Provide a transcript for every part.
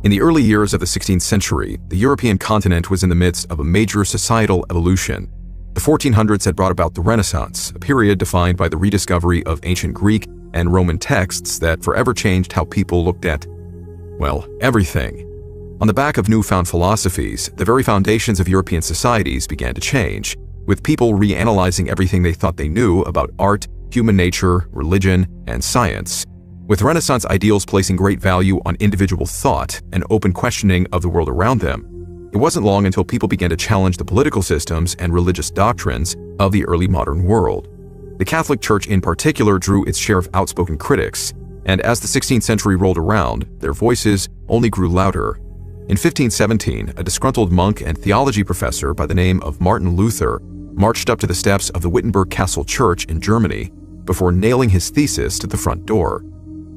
In the early years of the 16th century, the European continent was in the midst of a major societal evolution. The 1400s had brought about the Renaissance, a period defined by the rediscovery of ancient Greek and Roman texts that forever changed how people looked at, well, everything. On the back of newfound philosophies, the very foundations of European societies began to change, with people reanalyzing everything they thought they knew about art, human nature, religion, and science. With Renaissance ideals placing great value on individual thought and open questioning of the world around them, it wasn't long until people began to challenge the political systems and religious doctrines of the early modern world. The Catholic Church in particular drew its share of outspoken critics, and as the 16th century rolled around, their voices only grew louder. In 1517, a disgruntled monk and theology professor by the name of Martin Luther marched up to the steps of the Wittenberg Castle Church in Germany before nailing his thesis to the front door.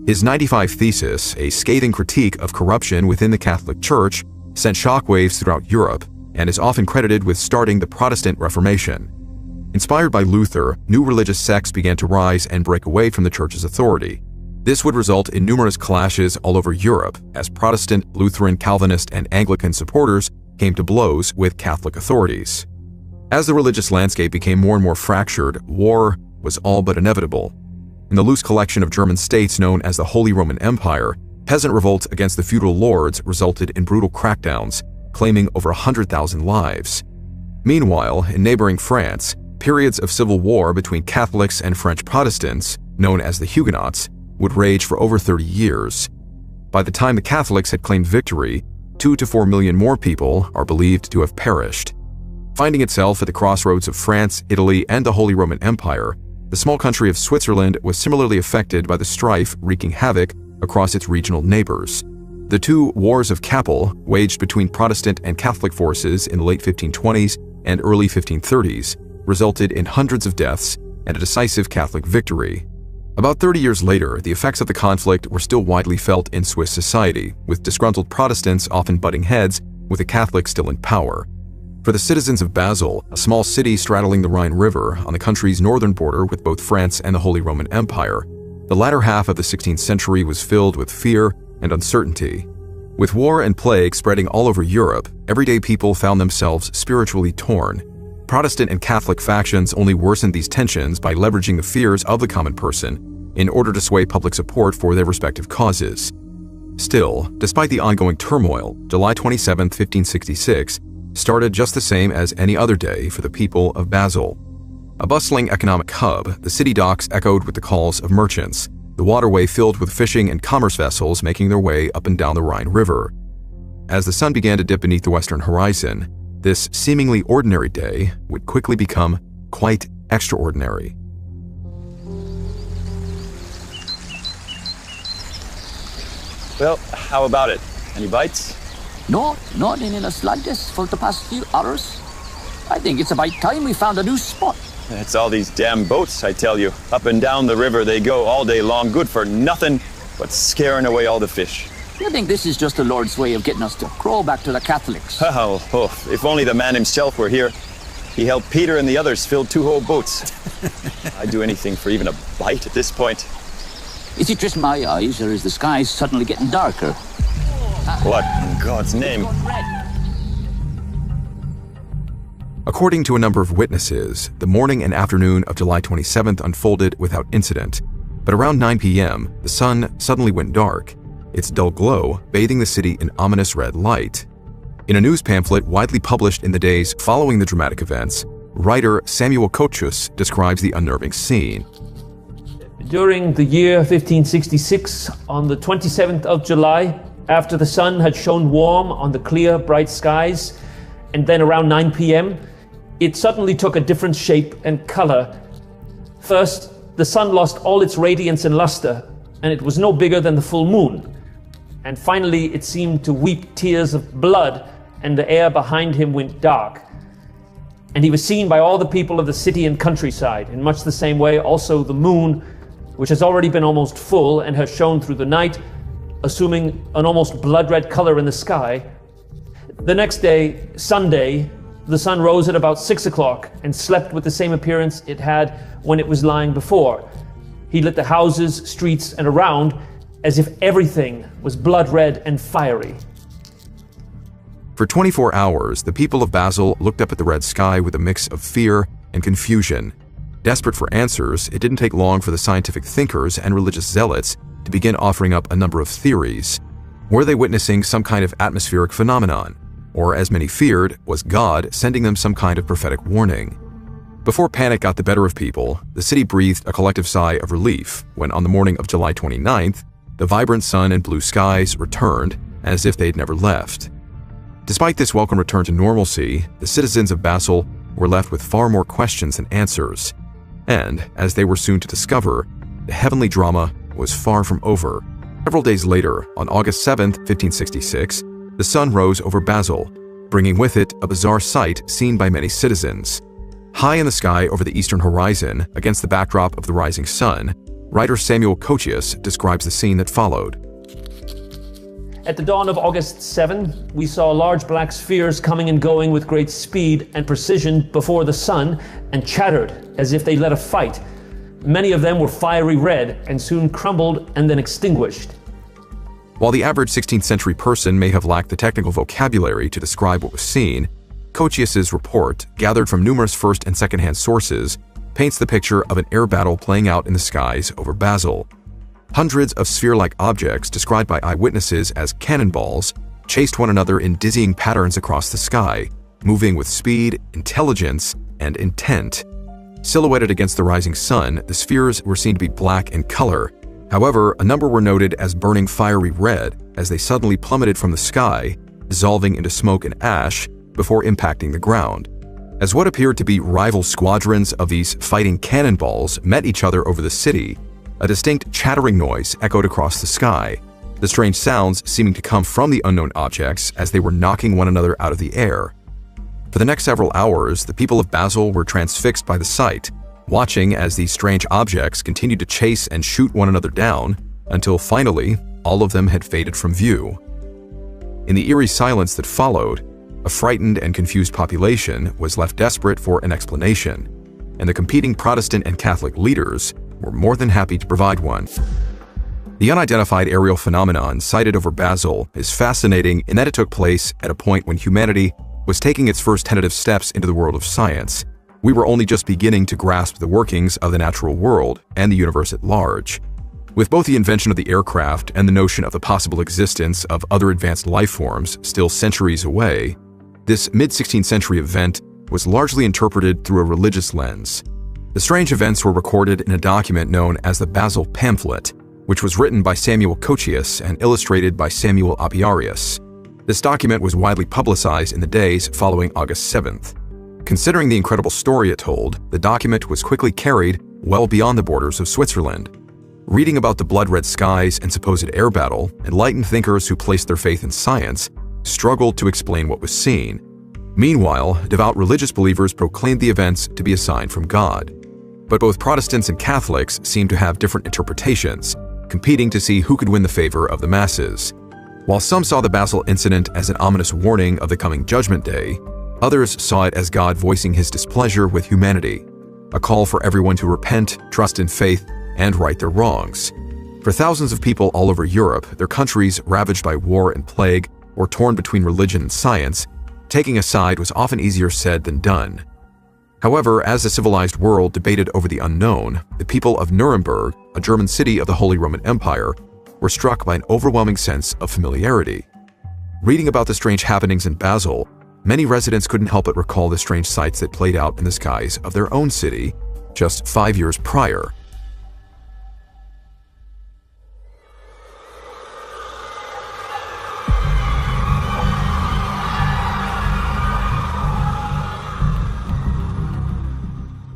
His 95 thesis, a scathing critique of corruption within the Catholic Church, sent shockwaves throughout Europe and is often credited with starting the Protestant Reformation. Inspired by Luther, new religious sects began to rise and break away from the Church's authority. This would result in numerous clashes all over Europe as Protestant, Lutheran, Calvinist, and Anglican supporters came to blows with Catholic authorities. As the religious landscape became more and more fractured, war was all but inevitable. In the loose collection of German states known as the Holy Roman Empire, peasant revolts against the feudal lords resulted in brutal crackdowns, claiming over 100,000 lives. Meanwhile, in neighboring France, periods of civil war between Catholics and French Protestants, known as the Huguenots, would rage for over 30 years. By the time the Catholics had claimed victory, 2 to 4 million more people are believed to have perished. Finding itself at the crossroads of France, Italy, and the Holy Roman Empire, the small country of Switzerland was similarly affected by the strife wreaking havoc across its regional neighbors. The two wars of Kappel, waged between Protestant and Catholic forces in the late 1520s and early 1530s, resulted in hundreds of deaths and a decisive Catholic victory. About 30 years later, the effects of the conflict were still widely felt in Swiss society, with disgruntled Protestants often butting heads with the Catholics still in power. For the citizens of Basel, a small city straddling the Rhine River on the country's northern border with both France and the Holy Roman Empire, the latter half of the 16th century was filled with fear and uncertainty. With war and plague spreading all over Europe, everyday people found themselves spiritually torn. Protestant and Catholic factions only worsened these tensions by leveraging the fears of the common person in order to sway public support for their respective causes. Still, despite the ongoing turmoil, July 27, 1566, started just the same as any other day for the people of Basel. A bustling economic hub, the city docks echoed with the calls of merchants, the waterway filled with fishing and commerce vessels making their way up and down the Rhine River. As the sun began to dip beneath the western horizon, this seemingly ordinary day would quickly become quite extraordinary. Well, how about it? Any bites? No, not in the slightest for the past few hours. I think it's about time we found a new spot. It's all these damn boats, I tell you. Up and down the river they go all day long, good for nothing but scaring away all the fish. You think this is just the Lord's way of getting us to crawl back to the Catholics? Oh, if only the man himself were here. He helped Peter and the others fill 2 whole boats. I'd do anything for even a bite at this point. Is it just my eyes, or is the sky suddenly getting darker? What in God's name? According to a number of witnesses, the morning and afternoon of July 27th unfolded without incident, but around 9 p.m., the sun suddenly went dark, its dull glow bathing the city in ominous red light. In a news pamphlet widely published in the days following the dramatic events, writer Samuel Kochus describes the unnerving scene. During the year 1566, on the 27th of July, after the sun had shone warm on the clear, bright skies, and then around 9 p.m., it suddenly took a different shape and color. First, the sun lost all its radiance and luster, and it was no bigger than the full moon. And finally, it seemed to weep tears of blood, and the air behind him went dark. And he was seen by all the people of the city and countryside. In much the same way, also the moon, which has already been almost full and has shone through the night, assuming an almost blood-red color in the sky. The next day, Sunday, the sun rose at about 6 o'clock and slept with the same appearance it had when it was lying before. He lit the houses, streets, and around as if everything was blood-red and fiery. For 24 hours, the people of Basel looked up at the red sky with a mix of fear and confusion. Desperate for answers, it didn't take long for the scientific thinkers and religious zealots to begin offering up a number of theories. Were they witnessing some kind of atmospheric phenomenon? Or, as many feared, was God sending them some kind of prophetic warning? Before panic got the better of people, the city breathed a collective sigh of relief when, on the morning of July 29th, the vibrant sun and blue skies returned as if they'd never left. Despite this welcome return to normalcy, the citizens of Basel were left with far more questions than answers. And, as they were soon to discover, the heavenly drama was far from over. Several days later, on August 7th, 1566, the sun rose over Basel, bringing with it a bizarre sight seen by many citizens. High in the sky over the eastern horizon, against the backdrop of the rising sun, writer Samuel Cochius describes the scene that followed. At the dawn of August 7, we saw large black spheres coming and going with great speed and precision before the sun and chattered as if they led a fight. Many of them were fiery red and soon crumbled and then extinguished. While the average 16th century person may have lacked the technical vocabulary to describe what was seen, Cochius's report, gathered from numerous first and second-hand sources, paints the picture of an air battle playing out in the skies over Basel. Hundreds of sphere-like objects, described by eyewitnesses as cannonballs, chased one another in dizzying patterns across the sky, moving with speed, intelligence, and intent. Silhouetted against the rising sun, the spheres were seen to be black in color. However, a number were noted as burning fiery red as they suddenly plummeted from the sky, dissolving into smoke and ash before impacting the ground. As what appeared to be rival squadrons of these fighting cannonballs met each other over the city, a distinct chattering noise echoed across the sky, the strange sounds seeming to come from the unknown objects as they were knocking one another out of the air. For the next several hours, the people of Basel were transfixed by the sight, watching as these strange objects continued to chase and shoot one another down, until finally, all of them had faded from view. In the eerie silence that followed, a frightened and confused population was left desperate for an explanation, and the competing Protestant and Catholic leaders were more than happy to provide one. The unidentified aerial phenomenon sighted over Basel is fascinating in that it took place at a point when humanity was taking its first tentative steps into the world of science. We were only just beginning to grasp the workings of the natural world and the universe at large. With both the invention of the aircraft and the notion of the possible existence of other advanced life forms still centuries away, this mid-16th century event was largely interpreted through a religious lens. The strange events were recorded in a document known as the Basel Pamphlet, which was written by Samuel Cochius and illustrated by Samuel Apiarius. This document was widely publicized in the days following August 7th. Considering the incredible story it told, the document was quickly carried well beyond the borders of Switzerland. Reading about the blood-red skies and supposed air battle, enlightened thinkers who placed their faith in science struggled to explain what was seen. Meanwhile, devout religious believers proclaimed the events to be a sign from God. But both Protestants and Catholics seemed to have different interpretations, competing to see who could win the favor of the masses. While some saw the Basel incident as an ominous warning of the coming Judgment Day, others saw it as God voicing his displeasure with humanity, a call for everyone to repent, trust in faith, and right their wrongs. For thousands of people all over Europe, their countries ravaged by war and plague, or torn between religion and science, taking a side was often easier said than done. However, as the civilized world debated over the unknown, the people of Nuremberg, a German city of the Holy Roman Empire, were struck by an overwhelming sense of familiarity. Reading about the strange happenings in Basel, many residents couldn't help but recall the strange sights that played out in the skies of their own city just 5 years prior.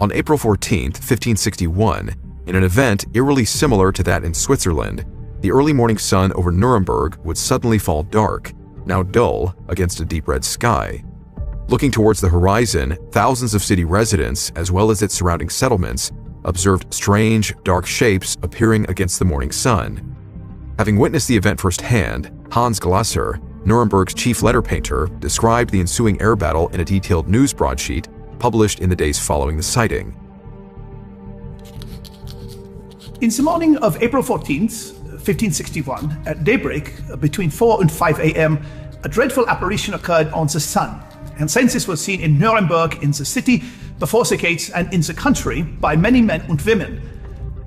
On April 14, 1561, in an event eerily similar to that in Switzerland, the early morning sun over Nuremberg would suddenly fall dark, now dull, against a deep red sky. Looking towards the horizon, thousands of city residents, as well as its surrounding settlements, observed strange, dark shapes appearing against the morning sun. Having witnessed the event firsthand, Hans Glasser, Nuremberg's chief letter painter, described the ensuing air battle in a detailed news broadsheet published in the days following the sighting. In the morning of April 14th, 1561, at daybreak, between 4 and 5 a.m., a dreadful apparition occurred on the sun, and since this was seen in Nuremberg, in the city, before the gates, and in the country by many men and women.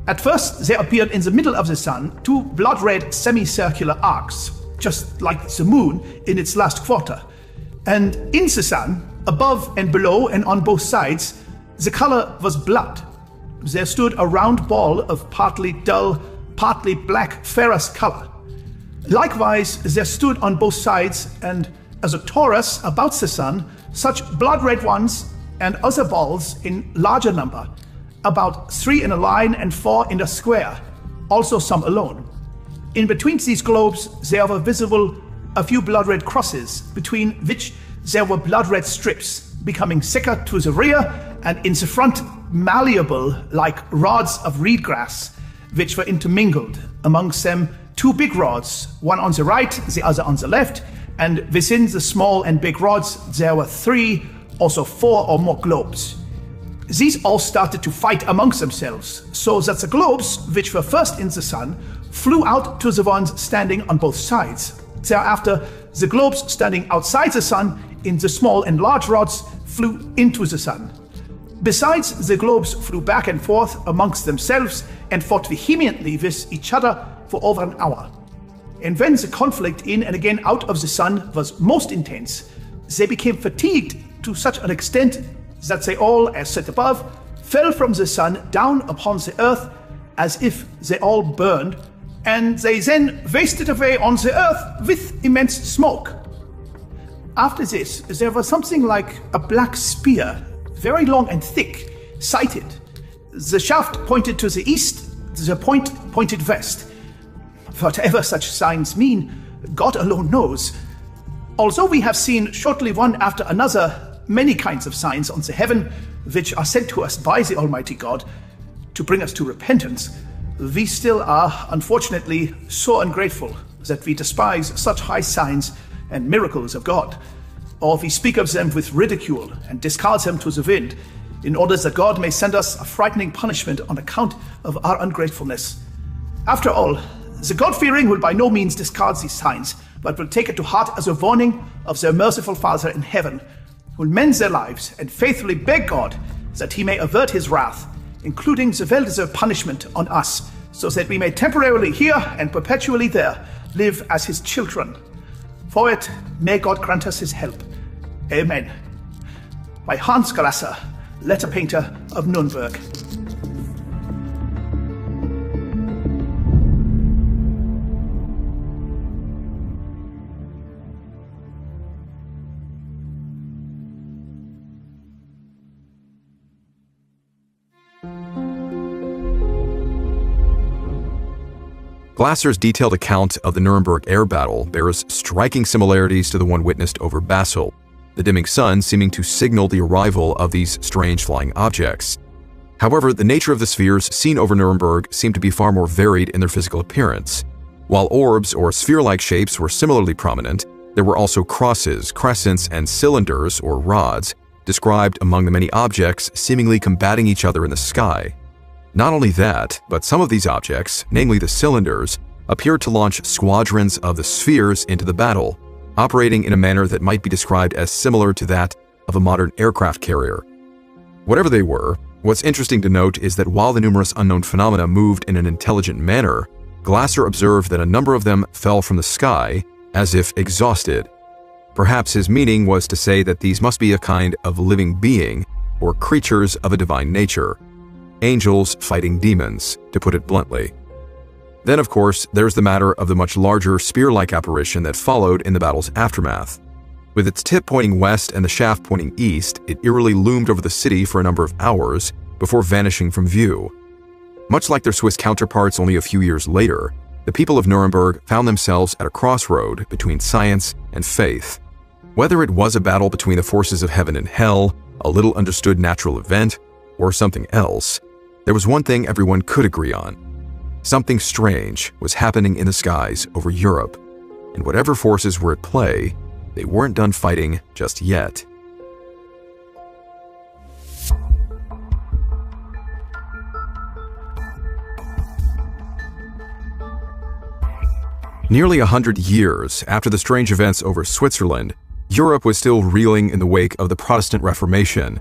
At first, there appeared in the middle of the sun 2 blood-red semicircular arcs, just like the moon in its last quarter. And in the sun, above and below and on both sides, the color was blood. There stood a round ball of partly dull, partly black ferrous color. Likewise, there stood on both sides, and as a torus about the sun, such blood-red ones and other balls in larger number, about 3 in a line and 4 in a square, also some alone. In between these globes there were visible a few blood-red crosses, between which there were blood-red strips, becoming thicker to the rear, and in the front malleable like rods of reed grass, which were intermingled, amongst them 2 big rods, one on the right, the other on the left, and within the small and big rods there were 3, also 4 or more globes. These all started to fight amongst themselves, so that the globes, which were first in the sun, flew out to the ones standing on both sides. Thereafter, the globes standing outside the sun in the small and large rods flew into the sun. Besides, the globes flew back and forth amongst themselves and fought vehemently with each other for over an hour. And when the conflict in and again out of the sun was most intense, they became fatigued to such an extent that they all, as said above, fell from the sun down upon the earth as if they all burned, and they then wasted away on the earth with immense smoke. After this, there was something like a black spear, very long and thick, sighted. The shaft pointed to the east, the point pointed west. Whatever such signs mean, God alone knows. Although we have seen shortly one after another many kinds of signs on the heaven, which are sent to us by the Almighty God to bring us to repentance, we still are, unfortunately, so ungrateful that we despise such high signs and miracles of God, or we speak of them with ridicule and discard them to the wind, in order that God may send us a frightening punishment on account of our ungratefulness. After all, the God-fearing will by no means discard these signs, but will take it to heart as a warning of their merciful Father in heaven, who will mend their lives and faithfully beg God that he may avert his wrath, including the well-deserved punishment on us, so that we may temporarily here and perpetually there live as his children. For it, may God grant us his help. Amen. By Hans Grasser, letter painter of Nuremberg. Glasser's detailed account of the Nuremberg air battle bears striking similarities to the one witnessed over Basel, the dimming sun seeming to signal the arrival of these strange flying objects. However, the nature of the spheres seen over Nuremberg seemed to be far more varied in their physical appearance. While orbs or sphere-like shapes were similarly prominent, there were also crosses, crescents, and cylinders or rods described among the many objects seemingly combating each other in the sky. Not only that, but some of these objects, namely the cylinders, appeared to launch squadrons of the spheres into the battle, operating in a manner that might be described as similar to that of a modern aircraft carrier. Whatever they were, what's interesting to note is that while the numerous unknown phenomena moved in an intelligent manner, Glasser observed that a number of them fell from the sky, as if exhausted. Perhaps his meaning was to say that these must be a kind of living being, or creatures of a divine nature. Angels fighting demons, to put it bluntly. Then, of course, there's the matter of the much larger spear-like apparition that followed in the battle's aftermath. With its tip pointing west and the shaft pointing east, it eerily loomed over the city for a number of hours before vanishing from view. Much like their Swiss counterparts only a few years later, the people of Nuremberg found themselves at a crossroad between science and faith. Whether it was a battle between the forces of heaven and hell, a little understood natural event, or something else, there was one thing everyone could agree on. Something strange was happening in the skies over Europe, and whatever forces were at play, they weren't done fighting just yet. Nearly 100 years after the strange events over Switzerland, Europe was still reeling in the wake of the Protestant Reformation.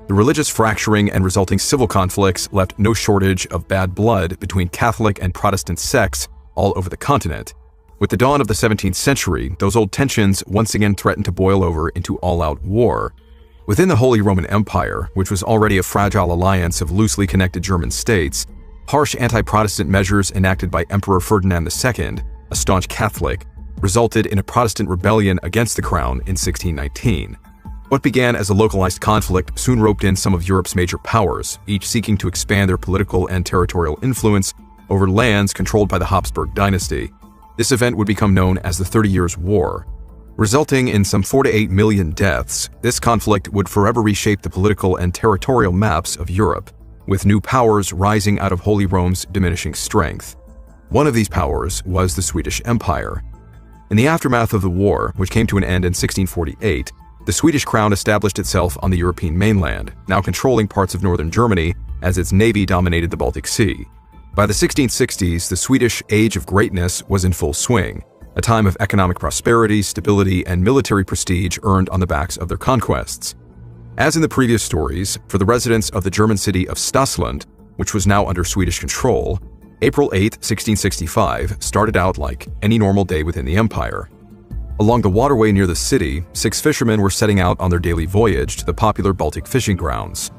The religious fracturing and resulting civil conflicts left no shortage of bad blood between Catholic and Protestant sects all over the continent. With the dawn of the 17th century, those old tensions once again threatened to boil over into all-out war. Within the Holy Roman Empire, which was already a fragile alliance of loosely connected German states, harsh anti-Protestant measures enacted by Emperor Ferdinand II, a staunch Catholic, resulted in a Protestant rebellion against the crown in 1619. What began as a localized conflict soon roped in some of Europe's major powers, each seeking to expand their political and territorial influence over lands controlled by the Habsburg dynasty. This event would become known as the 30 Years' War. Resulting in some 4 to 8 million deaths, this conflict would forever reshape the political and territorial maps of Europe, with new powers rising out of Holy Rome's diminishing strength. One of these powers was the Swedish Empire. In the aftermath of the war, which came to an end in 1648, the Swedish crown established itself on the European mainland, now controlling parts of northern Germany as its navy dominated the Baltic Sea. By the 1660s, the Swedish Age of Greatness was in full swing, a time of economic prosperity, stability, and military prestige earned on the backs of their conquests. As in the previous stories, for the residents of the German city of Stassland, which was now under Swedish control, April 8, 1665 started out like any normal day within the empire. Along the waterway near the city, 6 fishermen were setting out on their daily voyage to the popular Baltic fishing grounds.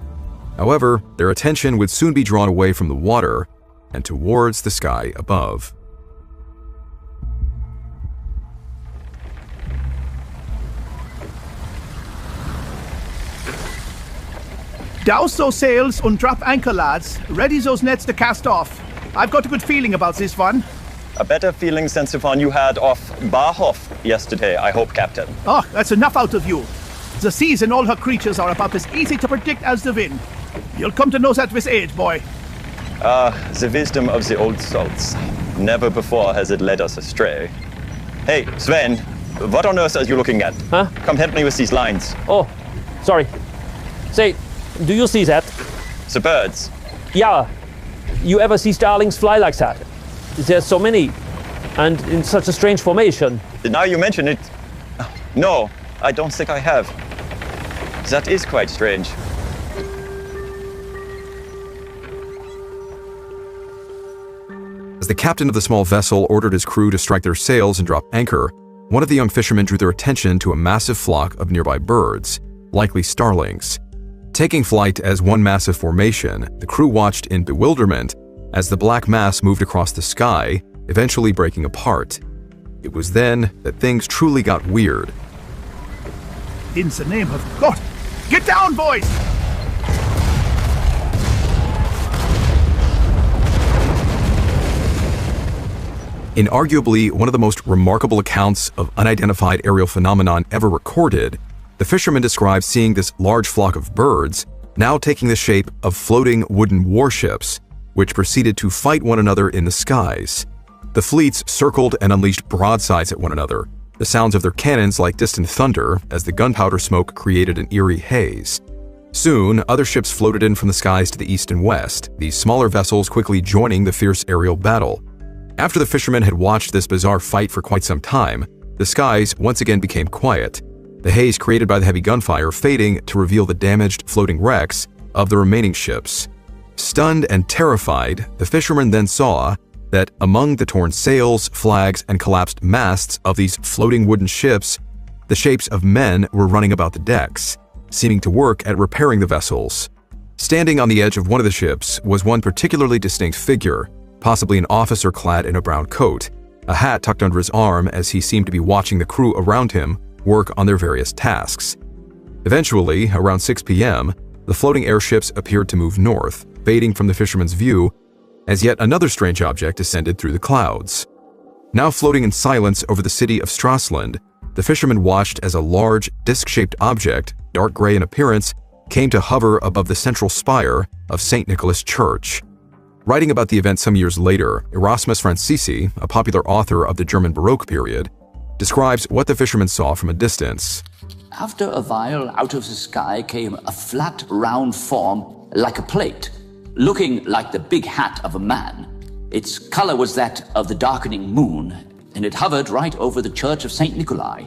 However, their attention would soon be drawn away from the water and towards the sky above. Douse those sails and drop anchor, lads. Ready those nets to cast off. I've got a good feeling about this one. A better feeling since the one you had off Barhof yesterday, I hope, Captain. Oh, that's enough out of you. The seas and all her creatures are about as easy to predict as the wind. You'll come to know that with age, boy. The wisdom of the old salts. Never before has it led us astray. Hey, Sven, what on earth are you looking at? Huh? Come help me with these lines. Oh, sorry. Say, do you see that? The birds. Yeah. You ever see starlings fly like that? There's so many, and in such a strange formation. Now you mention it. No, I don't think I have. That is quite strange. As the captain of the small vessel ordered his crew to strike their sails and drop anchor, one of the young fishermen drew their attention to a massive flock of nearby birds, likely starlings. Taking flight as one massive formation, the crew watched in bewilderment as the black mass moved across the sky, eventually breaking apart. It was then that things truly got weird. In the name of God, get down, boys! In arguably one of the most remarkable accounts of unidentified aerial phenomenon ever recorded, the fisherman describes seeing this large flock of birds now taking the shape of floating wooden warships, which proceeded to fight one another in the skies. The fleets circled and unleashed broadsides at one another, the sounds of their cannons like distant thunder as the gunpowder smoke created an eerie haze. Soon, other ships floated in from the skies to the east and west, these smaller vessels quickly joining the fierce aerial battle. After the fishermen had watched this bizarre fight for quite some time, the skies once again became quiet, the haze created by the heavy gunfire fading to reveal the damaged floating wrecks of the remaining ships. Stunned and terrified, the fishermen then saw that among the torn sails, flags, and collapsed masts of these floating wooden ships, the shapes of men were running about the decks, seeming to work at repairing the vessels. Standing on the edge of one of the ships was one particularly distinct figure, possibly an officer clad in a brown coat, a hat tucked under his arm as he seemed to be watching the crew around him work on their various tasks. Eventually, around 6 p.m., the floating airships appeared to move north, fading from the fisherman's view, as yet another strange object descended through the clouds. Now floating in silence over the city of Strassland, the fisherman watched as a large, disc-shaped object, dark gray in appearance, came to hover above the central spire of St. Nicholas Church. Writing about the event some years later, Erasmus Francisi, a popular author of the German Baroque period, describes what the fisherman saw from a distance. After a while, out of the sky came a flat, round form like a plate, looking like the big hat of a man. Its color was that of the darkening moon, and it hovered right over the church of St. Nikolai.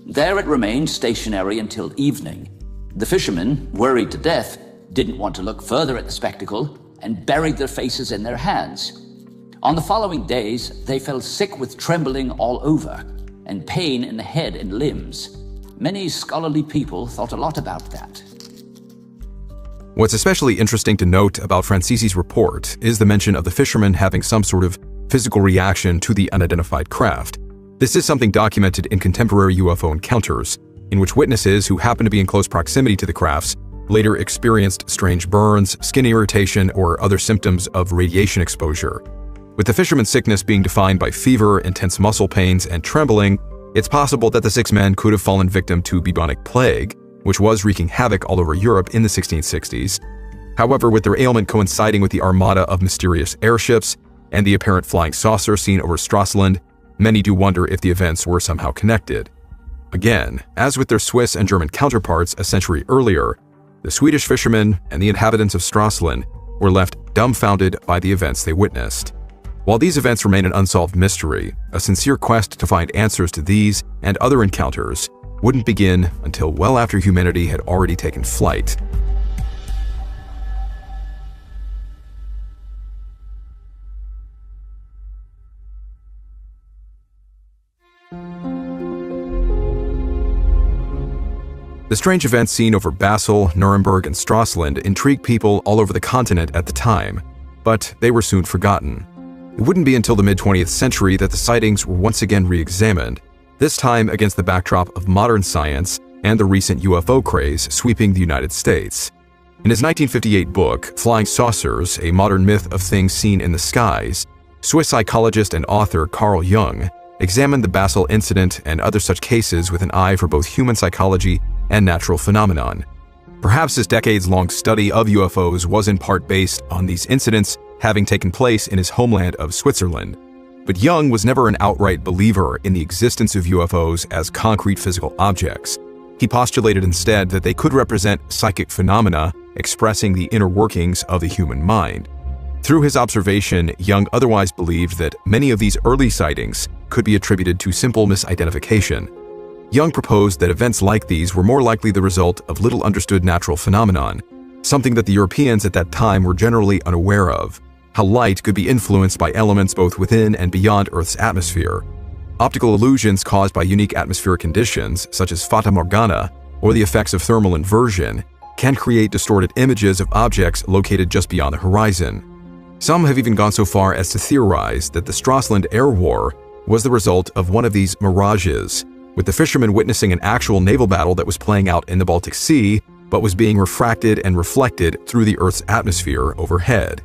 There it remained stationary until evening. The fishermen, worried to death, didn't want to look further at the spectacle and buried their faces in their hands. On the following days, they fell sick with trembling all over and pain in the head and limbs. Many scholarly people thought a lot about that. What's especially interesting to note about Francisi's report is the mention of the fishermen having some sort of physical reaction to the unidentified craft. This is something documented in contemporary UFO encounters, in which witnesses who happened to be in close proximity to the crafts later experienced strange burns, skin irritation, or other symptoms of radiation exposure. With the fisherman's sickness being defined by fever, intense muscle pains, and trembling, it's possible that the 6 men could have fallen victim to bubonic plague, which was wreaking havoc all over Europe in the 1660s. However, with their ailment coinciding with the armada of mysterious airships and the apparent flying saucer seen over Strassland, many do wonder if the events were somehow connected. Again, as with their Swiss and German counterparts a century earlier, the Swedish fishermen and the inhabitants of Strassland were left dumbfounded by the events they witnessed. While these events remain an unsolved mystery, a sincere quest to find answers to these and other encounters wouldn't begin until well after humanity had already taken flight. The strange events seen over Basel, Nuremberg, and Strassland intrigued people all over the continent at the time, but they were soon forgotten. It wouldn't be until the mid-20th century that the sightings were once again re-examined, this time against the backdrop of modern science and the recent UFO craze sweeping the United States. In his 1958 book, Flying Saucers, A Modern Myth of Things Seen in the Skies, Swiss psychologist and author Carl Jung examined the Basel incident and other such cases with an eye for both human psychology and natural phenomenon. Perhaps his decades-long study of UFOs was in part based on these incidents having taken place in his homeland of Switzerland. But Jung was never an outright believer in the existence of UFOs as concrete physical objects. He postulated instead that they could represent psychic phenomena expressing the inner workings of the human mind. Through his observation, Jung otherwise believed that many of these early sightings could be attributed to simple misidentification. Jung proposed that events like these were more likely the result of little understood natural phenomenon, something that the Europeans at that time were generally unaware of: how light could be influenced by elements both within and beyond Earth's atmosphere. Optical illusions caused by unique atmospheric conditions, such as fata morgana, or the effects of thermal inversion, can create distorted images of objects located just beyond the horizon. Some have even gone so far as to theorize that the Strassland Air War was the result of one of these mirages, with the fishermen witnessing an actual naval battle that was playing out in the Baltic Sea, but was being refracted and reflected through the Earth's atmosphere overhead.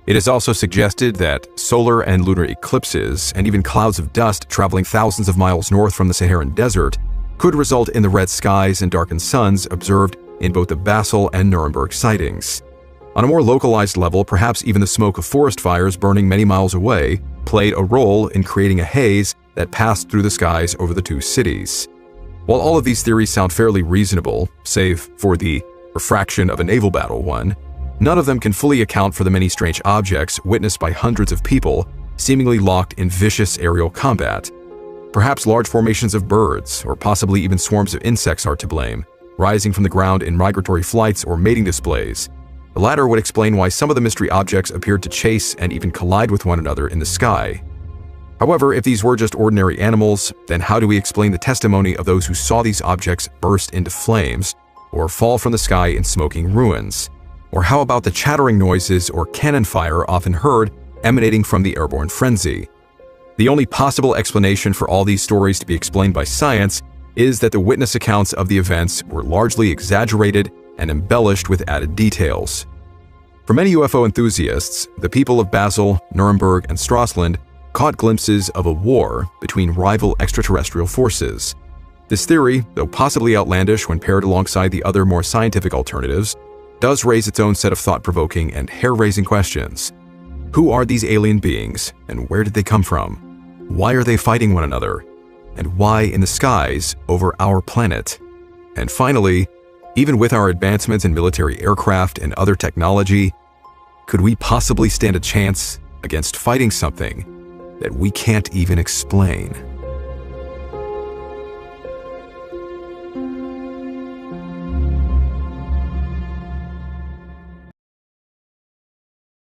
It is also suggested that solar and lunar eclipses, and even clouds of dust traveling thousands of miles north from the Saharan desert, could result in the red skies and darkened suns observed in both the Basel and Nuremberg sightings. On a more localized level, perhaps even the smoke of forest fires burning many miles away played a role in creating a haze that passed through the skies over the two cities. While all of these theories sound fairly reasonable, save for the refraction of a naval battle one, none of them can fully account for the many strange objects witnessed by hundreds of people seemingly locked in vicious aerial combat. Perhaps large formations of birds, or possibly even swarms of insects are to blame, rising from the ground in migratory flights or mating displays. The latter would explain why some of the mystery objects appeared to chase and even collide with one another in the sky. However, if these were just ordinary animals, then how do we explain the testimony of those who saw these objects burst into flames or fall from the sky in smoking ruins? Or how about the chattering noises or cannon fire often heard emanating from the airborne frenzy? The only possible explanation for all these stories to be explained by science is that the witness accounts of the events were largely exaggerated and embellished with added details. For many UFO enthusiasts, the people of Basel, Nuremberg, and Strassland caught glimpses of a war between rival extraterrestrial forces. This theory, though possibly outlandish when paired alongside the other more scientific alternatives, does raise its own set of thought-provoking and hair-raising questions. Who are these alien beings, and where did they come from? Why are they fighting one another? And why in the skies over our planet? And finally, even with our advancements in military aircraft and other technology, could we possibly stand a chance against fighting something that we can't even explain.